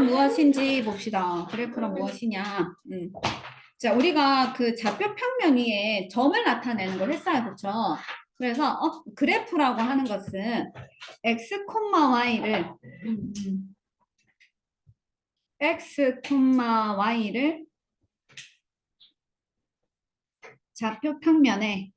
그래프란 무엇인지 봅시다. 그래프란 무엇이냐? 자, 우리가 그 좌표 평면 위에 점을 나타내는 걸 했어요. 그렇죠? 그래서 그래프라고 하는 것은 x, y를 x, y를 좌표 평면에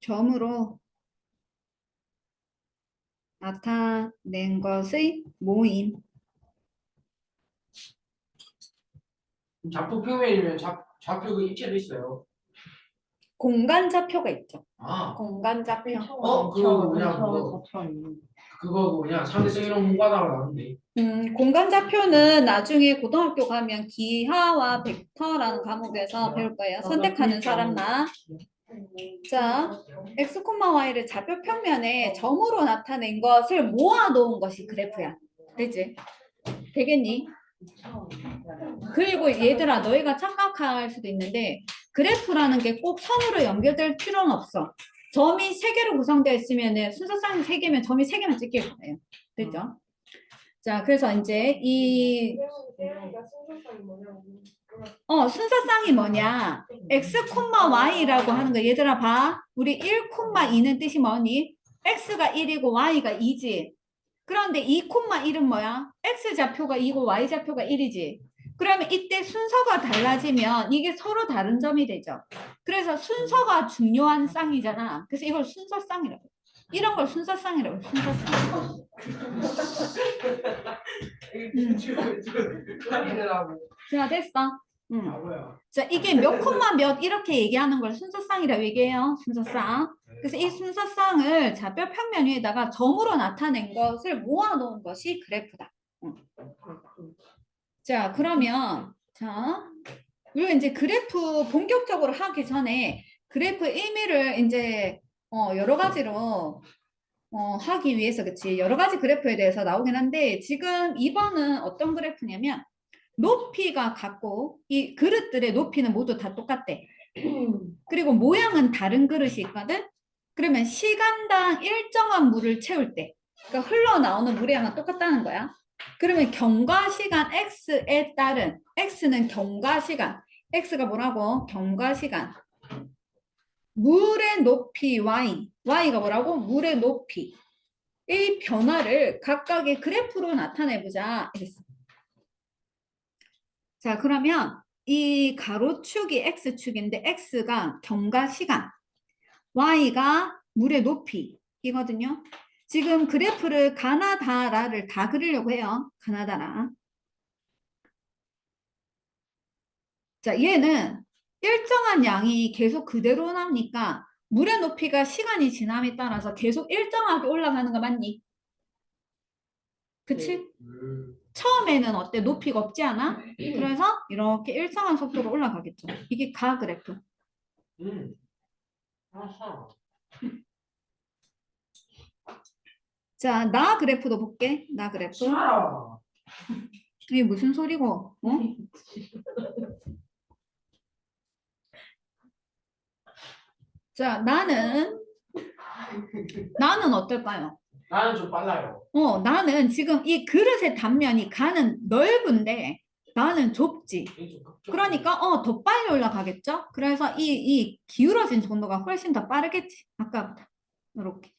점으로 나타낸 것의 모임. 좌표 평면이면 좌표 그 입체도 있어요. 공간 좌표가 있죠. 아, 공간 좌표. 그거 그냥 그거 그냥 상대성 이런 공부하다가 나왔는데. 공간 좌표는 나중에 고등학교 가면 기하와 벡터라는 과목에서 배울 거예요. 선택하는 사람만. 자, x, y를 좌표 평면에 점으로 나타낸 것을 모아놓은 것이 그래프야. 되지? 되겠니? 그리고 얘들아, 너희가 착각할 수도 있는데 그래프라는 게 꼭 선으로 연결될 필요는 없어. 점이 3개로 구성되어 있으면 순서상이 3개면 점이 3개만 찍힐 거예요. 됐죠? 자, 그래서 이제 이 순서상이 뭐냐? x, y라고 하는 거 얘들아 봐. 우리 1, 2는 뜻이 뭐니? x가 1이고 y가 2지. 그런데 2, 1은 뭐야? x 좌표가 2고 y 좌표가 1이지. 그러면 이때 순서가 달라지면 이게 서로 다른 점이 되죠. 그래서 순서가 중요한 쌍이잖아. 그래서 이걸 순서쌍이라고. 이런 걸 순서쌍이라고. 순서쌍. 자, 됐어. 자, 이게 몇 콤마 몇 이렇게 얘기하는 걸 순서쌍이라고 얘기해요. 순서쌍. 그래서 이 순서쌍을 좌표 평면 위에다가 점으로 나타낸 것을 모아놓은 것이 그래프다. 자, 그러면 우리가 이제 그래프 본격적으로 하기 전에 그래프 의미를 이제 여러 가지로 하기 위해서 그치 여러 가지 그래프에 대해서 나오긴 한데 지금 이번은 어떤 그래프냐면 높이가 같고 이 그릇들의 높이는 모두 다 똑같대. 그리고 모양은 다른 그릇이 있거든. 그러면 시간당 일정한 물을 채울 때 그러니까 흘러나오는 물의 양은 똑같다는 거야. 그러면 경과시간 x에 따른 x는 경과시간 x가 뭐라고? 경과시간 물의 높이 y가 뭐라고? 물의 높이 이 변화를 각각의 그래프로 나타내보자 이랬어. 자, 그러면 이 가로축이 x축인데 x가 경과시간 y가 물의 높이이거든요. 지금 그래프를 가나다라를 다 그리려고 해요. 가나다라. 자, 얘는 일정한 양이 계속 그대로 나오니까 물의 높이가 시간이 지남에 따라서 계속 일정하게 올라가는 거 맞니? 그치? 처음에는 어때? 높이가 없지 않아? 그래서 이렇게 일정한 속도로 올라가겠죠. 이게 가 그래프. 아하. 자, 나 그래프도 볼게. 나 그래프. 싫어. 이게 무슨 소리고? 자, 나는 어떨까요? 나는 좀 빨라요. 나는 지금 이 그릇의 단면이 가는 넓은데 나는 좁지. 그러니까 더 빨리 올라가겠죠? 그래서 이 기울어진 정도가 훨씬 더 빠르겠지. 아까보다. 이렇게.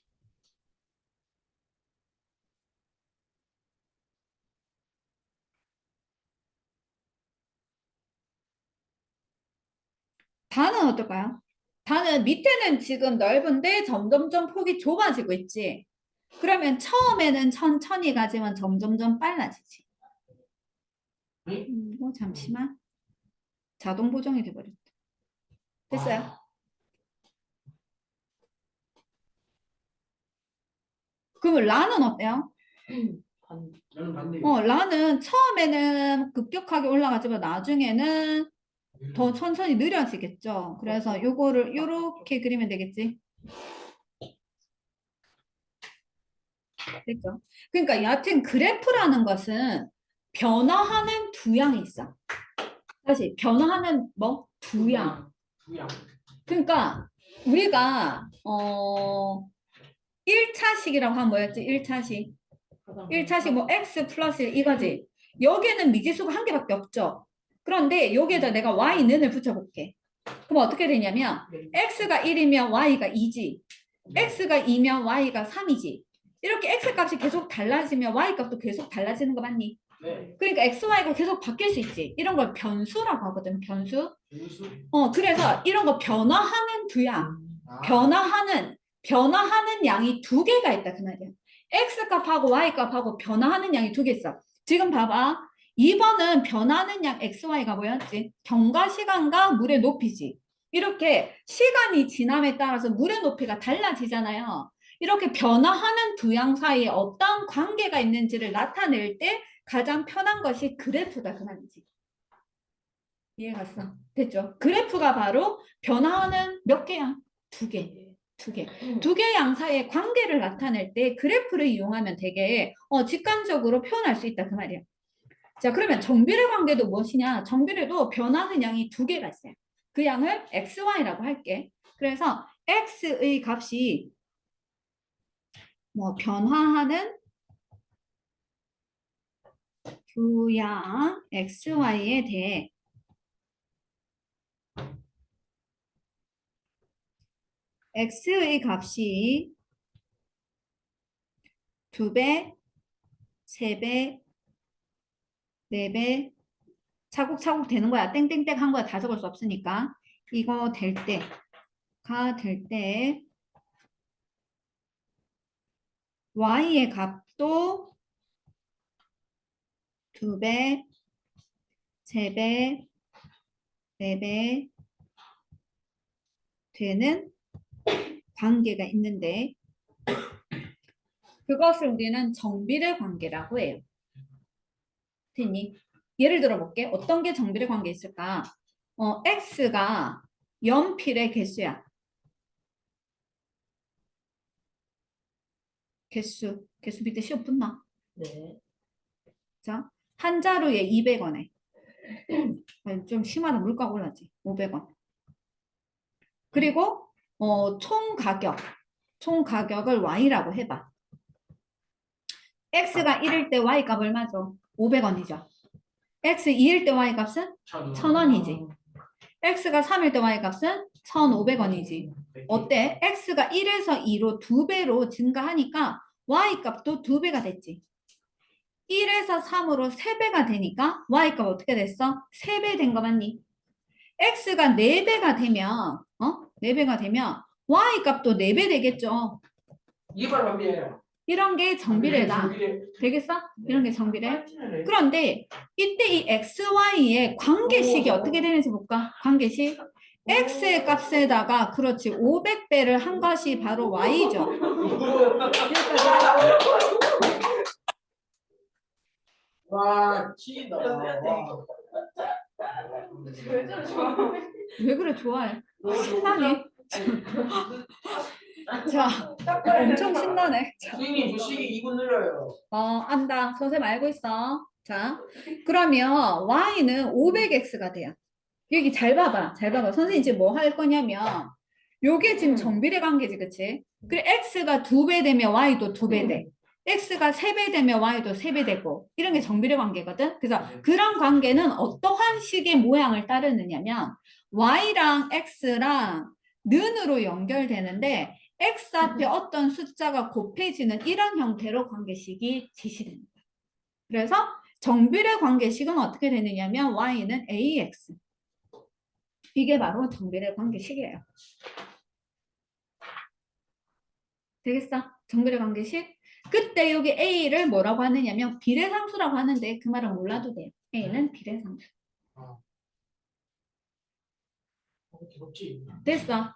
다는 어떨까요? 다는 밑에는 지금 넓은데 점점점 폭이 좁아지고 있지. 그러면 처음에는 천천히 가지만 점점점 빨라지지. 잠시만. 자동 보정이 돼버렸다. 됐어요? 그럼 라는 어때요? 저는 반대요. 라는 처음에는 급격하게 올라가지만 나중에는 더 천천히 느려지겠죠. 그래서 요거를 요렇게 그리면 되겠지. 됐죠? 그러니까 여하튼 그래프라는 것은 변화하는 두 양이 있어. 다시 변화하는 뭐? 두양. 두양. 그러니까 우리가 1차식이라고 하면 뭐였지? 1차식. 1차식 뭐 x 플러스 1 이거지. 여기에는 미지수가 한 개밖에 없죠. 그런데 여기에다 내가 y는을 붙여볼게. 그럼 어떻게 되냐면 x가 1이면 y가 2지. x가 2면 y가 3이지. 이렇게 x 값이 계속 달라지면 y 값도 계속 달라지는 거 맞니? 네. 그러니까 x, y가 계속 바뀔 수 있지. 이런 걸 변수라고 하거든. 변수. 분수. 그래서 이런 거 변화하는 두양. 아. 변화하는 양이 두 개가 있다 그 말이야. x 값하고 y 값하고 변화하는 양이 두 개 있어. 지금 봐봐. 2번은 변화하는 양 xy가 뭐였지? 경과 시간과 물의 높이지. 이렇게 시간이 지남에 따라서 물의 높이가 달라지잖아요. 이렇게 변화하는 두 양 사이에 어떤 관계가 있는지를 나타낼 때 가장 편한 것이 그래프다 그 말이지. 이해갔어? 됐죠? 그래프가 바로 변화하는 몇 개야? 두 개. 두 개. 두 개 양 사이의 관계를 나타낼 때 그래프를 이용하면 되게 직관적으로 표현할 수 있다 그 말이야. 자, 그러면 정비례 관계도 무엇이냐? 정비례도 변하는 양이 두 개가 있어요. 그 양을 xy라고 할게. 그래서 x의 값이 뭐 변화하는 두 양 xy에 대해 x의 값이 2배, 3배, 4배 차곡차곡 되는 거야. 땡땡땡 한 거야. 다 적을 수 없으니까. 이거 될 때 y의 값도 2배, 3배, 4배 되는 관계가 있는데 그것을 우리는 정비례 관계라고 해요. 됐니? 예를 들어 볼게. 어떤 게 정비례 관계 있을까? x가 연필의 개수야. 개수 밑에 시험 붙나? 네. 자, 한 자루에 200원에 좀 심하다. 물가 올랐지. 500원. 그리고 총 가격을 y라고 해봐. x가 1일 때 y 값 얼마죠? 500원이죠. x 2일 때 y 값은 1000원이지. x가 3일 때 y 값은 1500원이지. 어때? x가 1에서 2로 2배로 증가하니까 y 값도 2배가 됐지. 1에서 3으로 3배가 되니까 y 값 어떻게 됐어? 3배 된 거 맞니? x가 4배가 되면 4배가 되면 y 값도 4배 되겠죠. 이게 바로 반비례예요. 이런 게 정비례다. 정비례. 되겠어? 이런 게 정비례. 그런데 이때 이 xy의 관계식이 어떻게 되는지 볼까? 관계식. x의 값에다가 그렇지 500배를 한 것이 바로 y죠. 와, 치인다. 왜 그래 좋아해? 신나네. 자, 엄청 신나네. 자, 선생님, 저 시계 2분 늘려요. 안다. 선생님 알고 있어. 자, 그러면 y는 500x가 돼요. 여기 잘 봐봐. 잘 봐봐. 선생님 지금 뭐 할 거냐면 요게 지금 정비례 관계지, 그치? 그래, x가 2배 되면 y도 2배 돼. x가 3배 되면 y도 3배 되고 이런 게 정비례 관계거든. 그래서 그런 관계는 어떠한 식의 모양을 따르느냐면 y랑 x랑 는으로 연결되는데 x 앞에 어떤 숫자가 곱해지는 이런 형태로 관계식이 지시됩니다. 그래서 정비례 관계식은 어떻게 되느냐면 y는 ax 이게 바로 정비례 관계식이에요. 되겠어? 정비례 관계식? 그때 여기 A를 뭐라고 하느냐면 비례상수라고 하는데 그 말은 몰라도 돼요. A는 비례상수. 귀엽지? 됐어?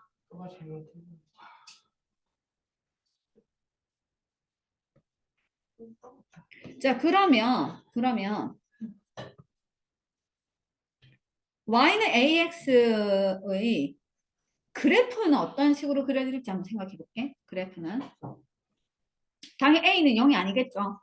자, 그러면 Y는 AX의 그래프는 어떤 식으로 그려질지 한번 생각해 볼게. 그래프는 당연히 A는 0이 아니겠죠.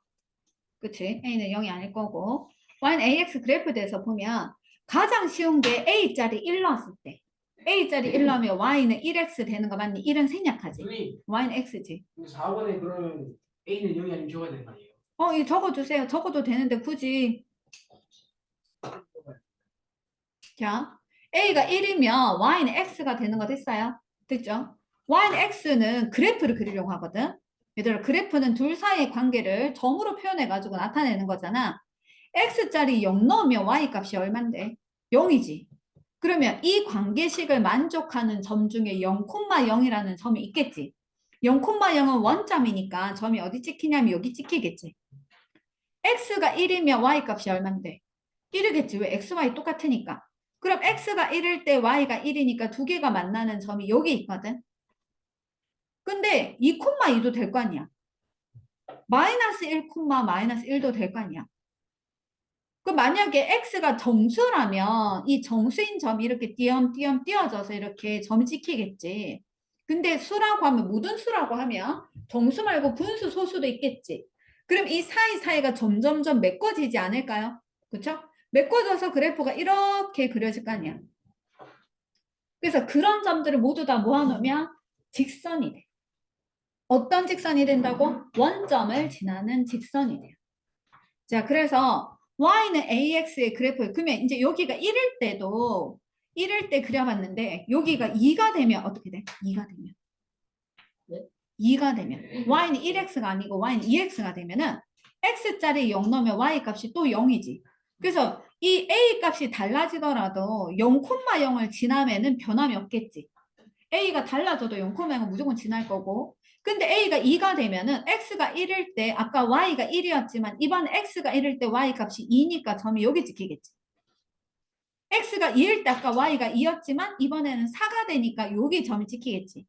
그치? A는 0이 아닐 거고 Y는 AX 그래프에 대해서 보면 가장 쉬운 게 A짜리 1 넣었을 때. A짜리 1 넣으면 Y는 1X 되는 거 맞니? 1은 생략하지. 선생님, Y는 X지. 4번에 그러면 A는 0이 아니면 적어야 되는 거 아니에요? 이거 적어주세요. 적어도 되는데 굳이. 자, A가 1이면 Y는 X가 되는 거 됐어요? 됐죠? Y는 X는 그래프를 그리려고 하거든. 얘들아, 그래프는 둘 사이의 관계를 점으로 표현해가지고 나타내는 거잖아. X짜리 0 넣으면 Y 값이 얼만데? 0이지. 그러면 이 관계식을 만족하는 점 중에 0,0이라는 점이 있겠지. 0,0은 원점이니까 점이 어디 찍히냐면 여기 찍히겠지. X가 1이면 Y 값이 얼만데? 1이겠지. 왜? X, Y 똑같으니까. 그럼 X가 1일 때 Y가 1이니까 두 개가 만나는 점이 여기 있거든. 근데 2,2도 될 거 아니야. 마이너스 1, 마이너스 1도 될 거 아니야. 그 만약에 X가 정수라면 이 정수인 점이 이렇게 띄엄띄엄 띄어져서 이렇게 점이 찍히겠지. 근데 수라고 하면 모든 수라고 하면 정수 말고 분수, 소수도 있겠지. 그럼 이 사이사이가 점점점 메꿔지지 않을까요? 그렇죠? 메꿔져서 그래프가 이렇게 그려질 거 아니야. 그래서 그런 점들을 모두 다 모아놓으면 직선이 돼. 어떤 직선이 된다고? 원점을 지나는 직선이 돼요. 자, 그래서 y는 ax의 그래프. 그러면 이제 여기가 1일 때도 1일 때 그려봤는데 여기가 2가 되면 어떻게 돼? 2가 되면. 네? 2가 되면 y는 1x가 아니고 y는 2x가 되면은 x짜리 0 넣으면 y 값이 또 0이지. 그래서 이 a 값이 달라지더라도 0,0을 지나면은 변함이 없겠지. a가 달라져도 0,0은 무조건 지날 거고. 근데 a가 2가 되면은 x가 1일 때 아까 y가 1이었지만 이번 x가 1일 때 y 값이 2니까 점이 여기 찍히겠지. x가 2일 때 아까 y가 2였지만 이번에는 4가 되니까 여기 점이 찍히겠지.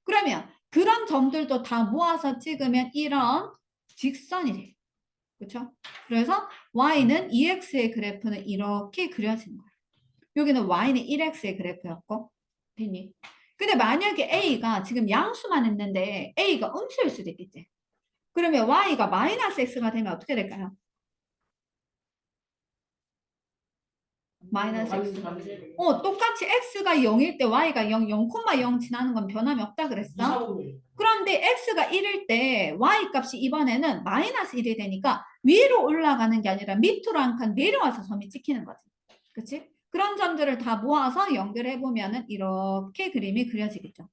그러면 그런 점들도 다 모아서 찍으면 이런 직선이 돼. 그렇죠? 그래서 y는 2x의 그래프는 이렇게 그려지는 거야. 여기는 y는 1x의 그래프였고. 됐니? 근데 만약에 a가 지금 양수만 했는데 a가 음수일 수도 있겠지. 그러면 y가 마이너스 x가 되면 어떻게 될까요? 마이너스 x. 똑같이 x가 0일 때 y가 0, 0,0 지나는 건 변함이 없다 그랬어. 그런데 x가 1일 때 y 값이 이번에는 마이너스 1이 되니까 위로 올라가는 게 아니라 밑으로 한 칸 내려와서 점이 찍히는 거지. 그치? 그런 점들을 다 모아서 연결해 보면은 이렇게 그림이 그려지겠죠.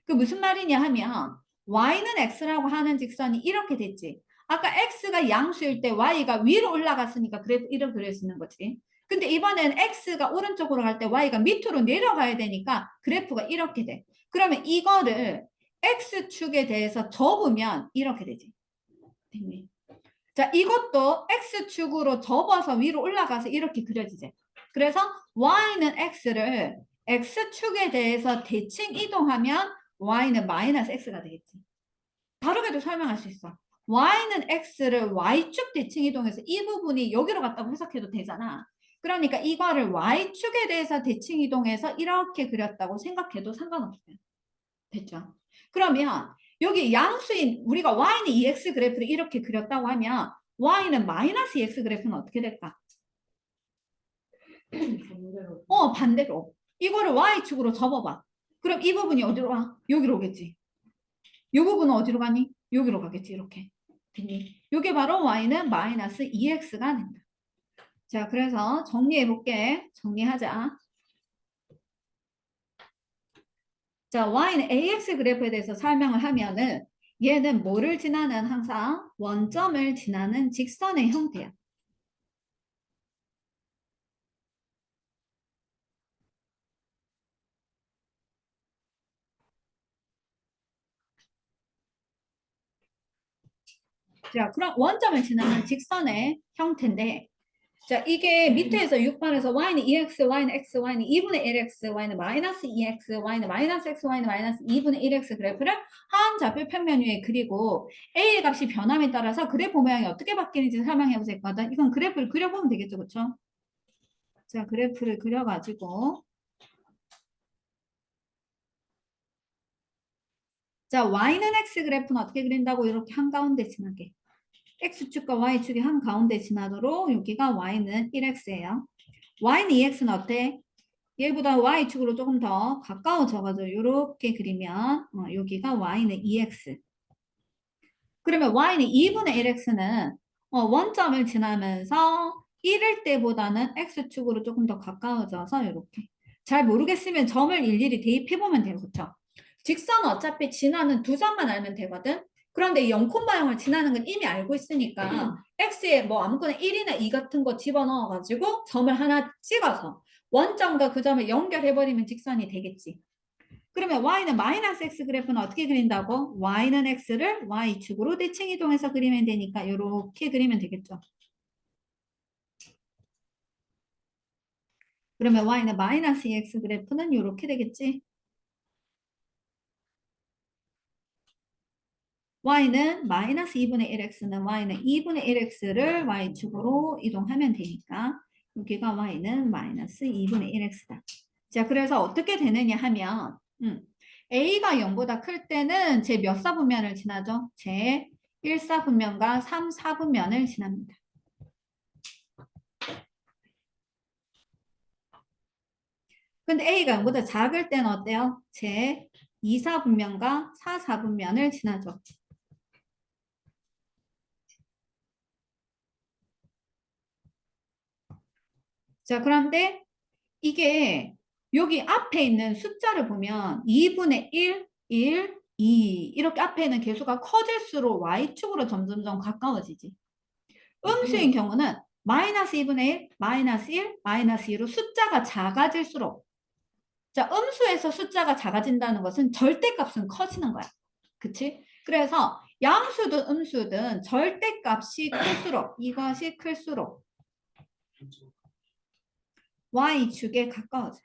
그 무슨 말이냐 하면 y는 x라고 하는 직선이 이렇게 됐지. 아까 x가 양수일 때 y가 위로 올라갔으니까 그래프 이렇게 그릴 수 있는 거지. 근데 이번엔 x가 오른쪽으로 갈 때 y가 밑으로 내려가야 되니까 그래프가 이렇게 돼. 그러면 이거를 x축에 대해서 접으면 이렇게 되지. 됐니? 자, 이것도 x축으로 접어서 위로 올라가서 이렇게 그려지지. 그래서 y는 x를 x축에 대해서 대칭 이동하면 y는 마이너스 x가 되겠지. 다르게도 설명할 수 있어. y는 x를 y축 대칭 이동해서 이 부분이 여기로 갔다고 해석해도 되잖아. 그러니까 이거를 y축에 대해서 대칭 이동해서 이렇게 그렸다고 생각해도 상관없어요. 됐죠? 그러면 여기 양수인 우리가 y는 2x 그래프를 이렇게 그렸다고 하면 y는 마이너스 2x 그래프는 어떻게 될까? 반대로. 이거를 y축으로 접어봐. 그럼 이 부분이 어디로 가? 여기로 오겠지. 이 부분은 어디로 가니? 여기로 가겠지. 이렇게. 됐니? 이게 바로 y는 마이너스 2x가 된다. 자, 그래서 정리해 볼게. 정리하자. 자, y는 ax 그래프에 대해서 설명을 하면은 얘는 뭐를 지나는 항상 원점을 지나는 직선의 형태야. 자, 그럼 원점을 지나는 직선의 형태인데 자, 이게 밑에서 6번에서 y는 2x, y는 x, y는 2분의 1x, y는 마이너스 2x, y는 마이너스 x, y는 마이너스 2분의 1x 그래프를 한 좌표 평면 위에 그리고 a의 값이 변함에 따라서 그래프 모양이 어떻게 바뀌는지 설명해 보자 했거든. 이건 그래프를 그려보면 되겠죠, 그렇죠? 자, 그래프를 그려가지고 자, y는 x 그래프는 어떻게 그린다고 이렇게 한가운데 지나게 x축과 y축이 한가운데 지나도록 여기가 y는 1x예요. y는 2x는 어때? 얘보다 y축으로 조금 더 가까워져가지고 이렇게 그리면 여기가 y는 2x. 그러면 y는 2분의 1x는 원점을 지나면서 1일 때보다는 x축으로 조금 더 가까워져서 이렇게. 잘 모르겠으면 점을 일일이 대입해보면 돼요. 그쵸? 직선은 어차피 지나는 두 점만 알면 되거든. 그런데 이 0,0을 지나는 건 이미 알고 있으니까 x에 뭐 아무거나 1이나 2 같은 거 집어넣어가지고 점을 하나 찍어서 원점과 그 점을 연결해버리면 직선이 되겠지. 그러면 y는 마이너스 x 그래프는 어떻게 그린다고? y는 x를 y축으로 대칭 이동해서 그리면 되니까 이렇게 그리면 되겠죠. 그러면 y는 마이너스 2x 그래프는 이렇게 되겠지. y는 마이너스 2분의 1x는 y는 2분의 1x를 y축으로 이동하면 되니까 여기가 y는 마이너스 2분의 1x다. 자, 그래서 어떻게 되느냐 하면 a가 0보다 클 때는 제 몇 사분면을 지나죠? 제 1사분면과 3사분면을 지납니다. 근데 a가 0보다 작을 때는 어때요? 제 2사분면과 4사분면을 지나죠. 자, 그런데 이게 여기 앞에 있는 숫자를 보면 2분의 1, 1, 2 이렇게 앞에 있는 개수가 커질수록 y축으로 점점점 가까워지지. 음수인 경우는 마이너스 2분의 1, 마이너스 1, 마이너스 2로 숫자가 작아질수록 자, 음수에서 숫자가 작아진다는 것은 절대값은 커지는 거야. 그치? 그래서 양수든 음수든 절대값이 클수록 이것이 클수록 y축에 가까워져.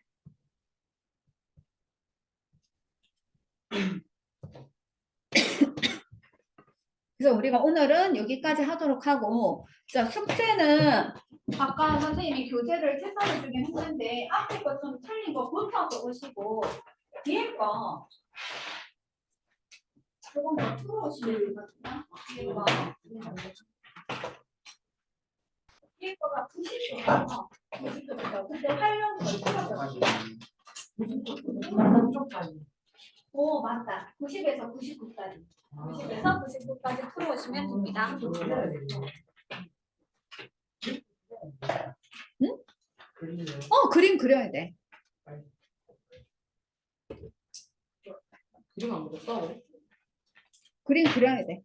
그래서 우리가 오늘은 여기까지 하도록 하고, 자, 숙제는 아까 선생님이 교재를 채점해 주긴 했는데, 앞에 거 좀 틀린 거 붙여서 오시고, 뒤에 거 조금 더 풀어오시면 되거든요. 뒤에 거가 90도예요. 90도부터. 근데 활용을 풀어줘. 오, 맞다. 90에서 99까지. 90에서 99까지 풀어오시면 됩니다. 응? 그림 그려야 돼. 그림 안 그렸어? 그림 그려야 돼.